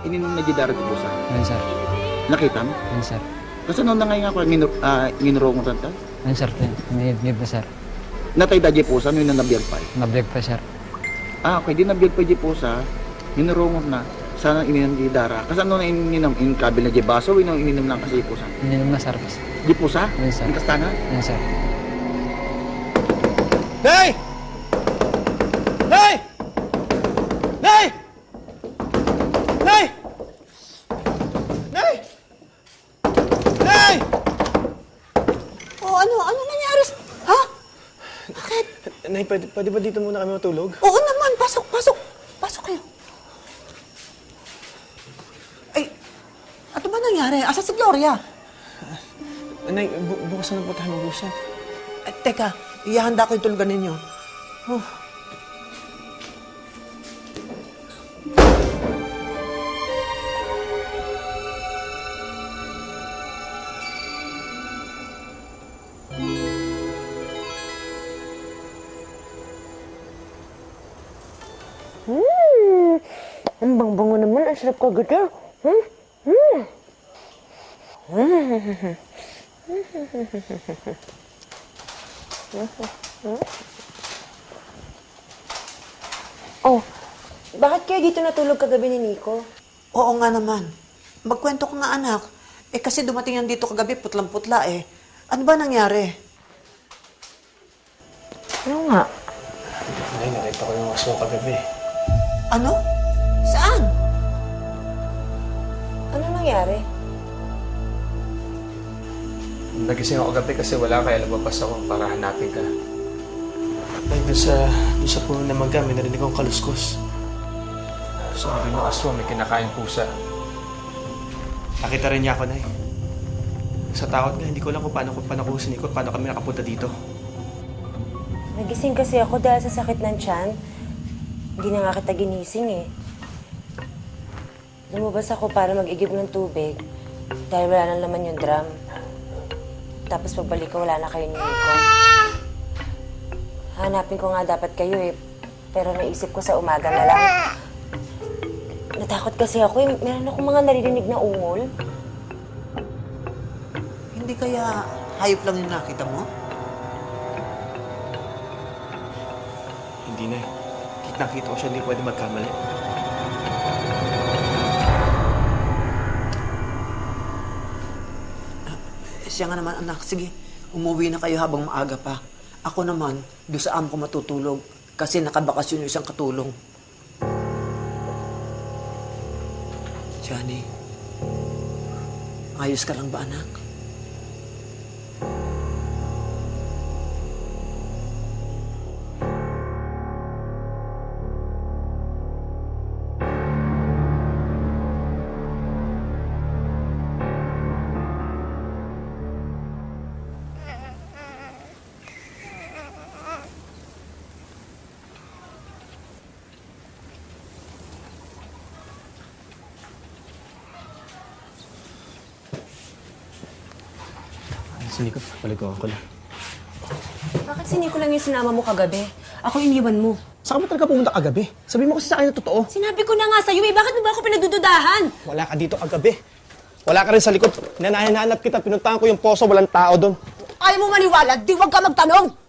ininom na Jidara di pusa. Ayun, sir. Nakita mo? Ayun, sir. Kasi noon na ngayon ako, nginurong mo tanta. Ayun, sir. May na, sir. Natay da di pusa, nung nabiyag pa eh. Nabiyag pa, sir. Okay, di nabiyag pa di pusa, nginurong na. Sana ininom di Dara. Kasi ano na ininom, kabil na di baso, ininom lang kasi di pusa. Ininom na, sir. Di pusa? Ayun, sir. Ang kastana? Ayun, sir. Nay! Nay! Nay! Nay! Nay! Nay! Oh, ano nangyari? Ha? Bakit? Nay, pwede ba dito muna kami matulog? Oo naman, pasok. Pasok kayo. Ay, ano ba nangyari? Asa si Gloria? Nay, bukas na po tayo mag-usap. Ay, teka, ihahanda ko yung tulugan ninyo. Oh. Ang bang-bango naman. Ang sarap kagad ah. Oh, bakit kayo dito natulog kagabi ni Nico? Oo nga naman. Magkwento ko nga, anak. Kasi dumating yan dito kagabi, putlang-putla eh. Ano ba nangyari? Ano nga? Nay, nakita ko yung aso kagabi. Ano? Saan? Ano nangyari? Nagising ako gabi kasi wala kaya lumabas ako para hanapin ka. Nay, doon sa puno na magka, may narinig akong kaluskos. Sabi ng aswang may kinakain pusa. Nakita rin niya ako, Nay. Sa takot nga, hindi ko alam kung paano ko sinikot, paano kami nakapunta dito. Nagising kasi ako dahil sa sakit ng tiyan. Hindi na nga kita ginising eh. Lumabas ako para mag-igib ng tubig dahil wala na laman yung drum. Tapos pagbalik ko, wala na kayo ni Nico. Hanapin ko nga dapat kayo eh. Pero naisip ko sa umaga na lang. Natakot kasi ako eh. Meron akong mga naririnig na ungol. Hindi kaya hayop lang yung nakita mo? Hindi, Nay. Kitang-kita ko siya, hindi pwede magkamali. Siya nga naman, anak. Sige, umuwi na kayo habang maaga pa. Ako naman, doon sa ko matutulog kasi nakabakasyon yung isang katulong. Johnny, ayos ka lang ba, anak? Si Nico, paliguan ko lang. Bakit si Nico lang yung sinama mo kagabi? Ako iniwan mo. Saan mo talaga pumunta kagabi? Sabi mo kasi sa akin na totoo. Sinabi ko na nga sa'yo eh. Bakit mo ba ako pinagdududahan? Wala ka dito kagabi. Wala ka rin sa likod. Hinahanap kita, pinuntahan ko yung poso, walang tao doon. Ayaw mo maniwala, di wag ka magtanong!